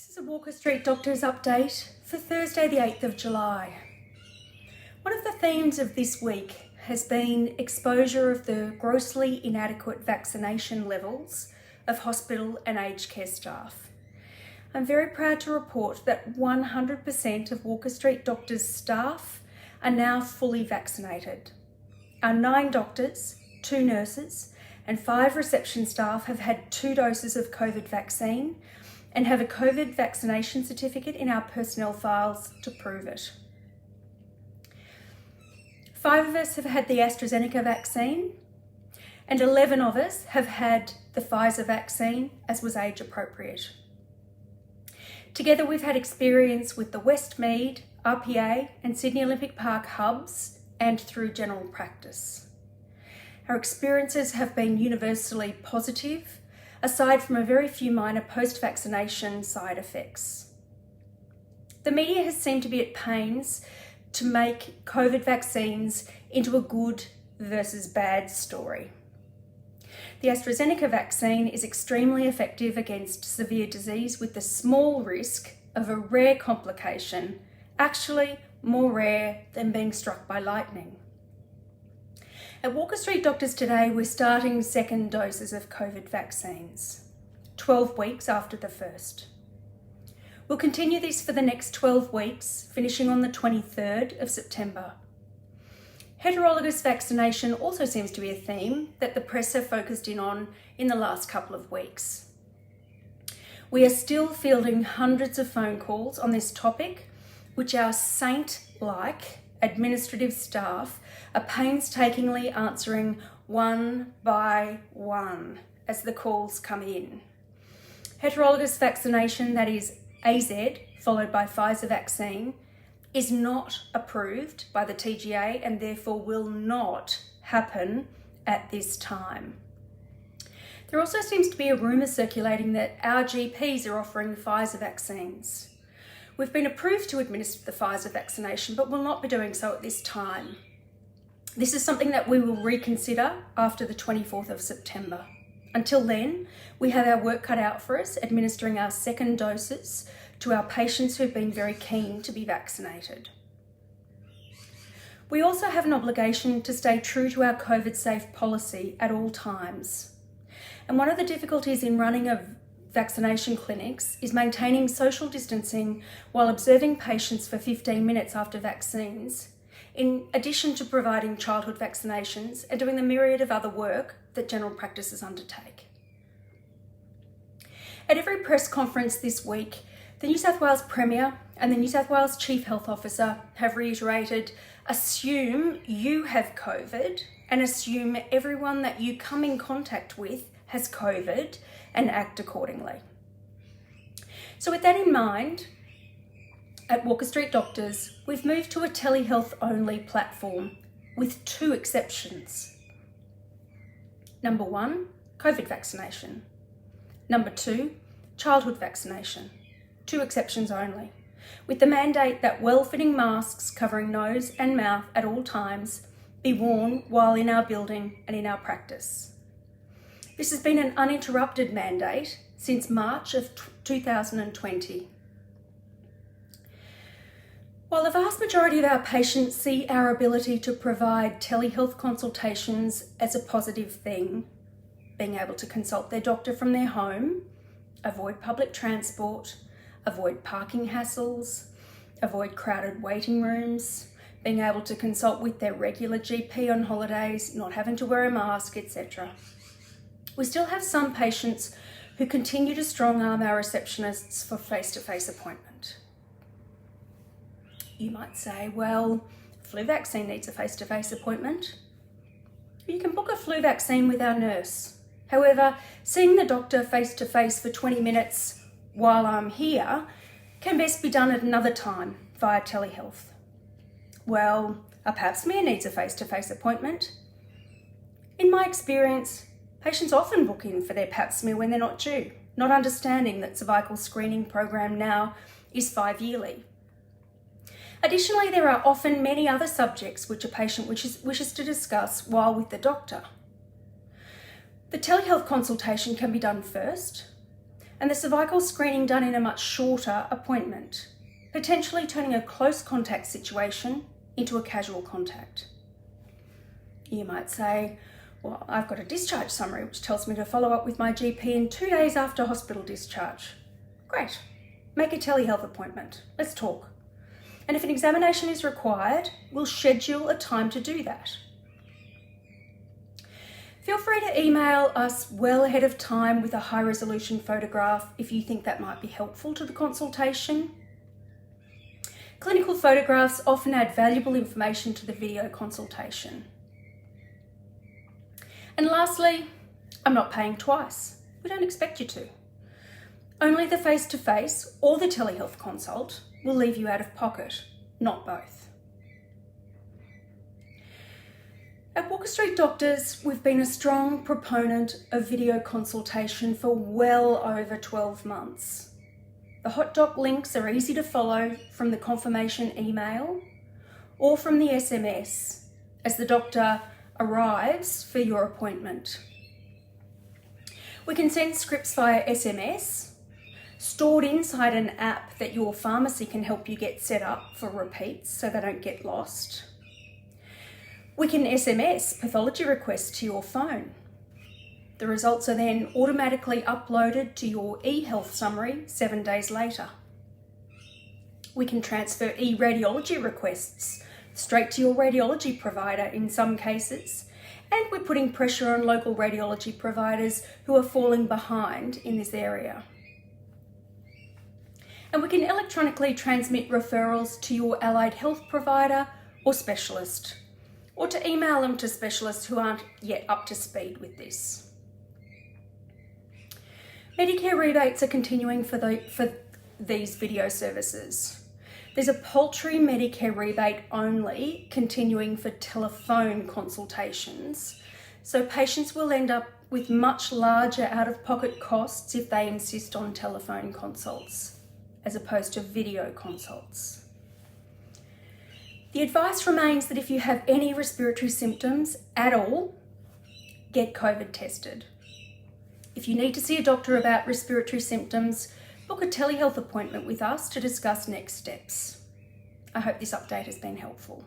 This is a Walker Street Doctors update for Thursday the 8th of July. One of the themes of this week has been exposure of the grossly inadequate vaccination levels of hospital and aged care staff. I'm very proud to report that 100% of Walker Street Doctors staff are now fully vaccinated. Our 9 doctors, 2 nurses and 5 reception staff have had 2 doses of COVID vaccine and have a COVID vaccination certificate in our personnel files to prove it. 5 of us have had the AstraZeneca vaccine and 11 of us have had the Pfizer vaccine, as was age appropriate. Together we've had experience with the Westmead, RPA and Sydney Olympic Park hubs and through general practice. Our experiences have been universally positive, aside from a very few minor post-vaccination side effects. The media has seemed to be at pains to make COVID vaccines into a good versus bad story. The AstraZeneca vaccine is extremely effective against severe disease with the small risk of a rare complication, actually more rare than being struck by lightning. At Walker Street Doctors today, we're starting second doses of COVID vaccines, 12 weeks after the first. We'll continue this for the next 12 weeks, finishing on the 23rd of September. Heterologous vaccination also seems to be a theme that the press have focused in on in the last couple of weeks. We are still fielding hundreds of phone calls on this topic, which our saint-like administrative staff are painstakingly answering one by one as the calls come in. Heterologous vaccination, that is AZ followed by Pfizer vaccine, is not approved by the TGA and therefore will not happen at this time. There also seems to be a rumour circulating that our GPs are offering Pfizer vaccines. We've been approved to administer the Pfizer vaccination, but will not be doing so at this time. This is something that we will reconsider after the 24th of September. Until then, we have our work cut out for us, administering our second doses to our patients who've been very keen to be vaccinated. We also have an obligation to stay true to our COVID-safe policy at all times. And one of the difficulties in running a vaccination clinics is maintaining social distancing while observing patients for 15 minutes after vaccines, in addition to providing childhood vaccinations and doing the myriad of other work that general practices undertake. At every press conference this week, the New South Wales Premier and the New South Wales Chief Health Officer have reiterated, assume you have COVID and assume everyone that you come in contact with has COVID and act accordingly. So with that in mind, at Walker Street Doctors, we've moved to a telehealth only platform with 2 exceptions. Number 1, COVID vaccination. Number 2, childhood vaccination. 2 exceptions only, with the mandate that well-fitting masks covering nose and mouth at all times be worn while in our building and in our practice. This has been an uninterrupted mandate since March of 2020. While the vast majority of our patients see our ability to provide telehealth consultations as a positive thing, being able to consult their doctor from their home, avoid public transport, avoid parking hassles, avoid crowded waiting rooms, being able to consult with their regular GP on holidays, not having to wear a mask, etc. We still have some patients who continue to strong-arm our receptionists for face-to-face appointment. You might say, well, flu vaccine needs a face-to-face appointment. You can book a flu vaccine with our nurse. However, seeing the doctor face-to-face for 20 minutes while I'm here can best be done at another time via telehealth. Well, a pap smear needs a face-to-face appointment. In my experience, patients often book in for their pap smear when they're not due, not understanding that cervical screening program now is 5-yearly. Additionally, there are often many other subjects which a patient wishes to discuss while with the doctor. The telehealth consultation can be done first, and the cervical screening done in a much shorter appointment, potentially turning a close contact situation into a casual contact. You might say, well, I've got a discharge summary which tells me to follow up with my GP in 2 days after hospital discharge. Great, make a telehealth appointment, let's talk. And if an examination is required, we'll schedule a time to do that. Feel free to email us well ahead of time with a high resolution photograph if you think that might be helpful to the consultation. Clinical photographs often add valuable information to the video consultation. And lastly, I'm not paying twice. We don't expect you to. Only the face-to-face or the telehealth consult will leave you out of pocket, not both. At Walker Street Doctors, we've been a strong proponent of video consultation for well over 12 months. The hot doc links are easy to follow from the confirmation email or from the SMS as the doctor arrives for your appointment. We can send scripts via SMS, stored inside an app that your pharmacy can help you get set up for repeats so they don't get lost. We can SMS pathology requests to your phone. The results are then automatically uploaded to your eHealth summary 7 days later. We can transfer e-radiology requests straight to your radiology provider in some cases, and we're putting pressure on local radiology providers who are falling behind in this area. And we can electronically transmit referrals to your allied health provider or specialist, or to email them to specialists who aren't yet up to speed with this. Medicare rebates are continuing for these video services. There's a paltry Medicare rebate only continuing for telephone consultations, so patients will end up with much larger out-of-pocket costs if they insist on telephone consults, as opposed to video consults. The advice remains that if you have any respiratory symptoms at all, get COVID tested. If you need to see a doctor about respiratory symptoms, book a telehealth appointment with us to discuss next steps. I hope this update has been helpful.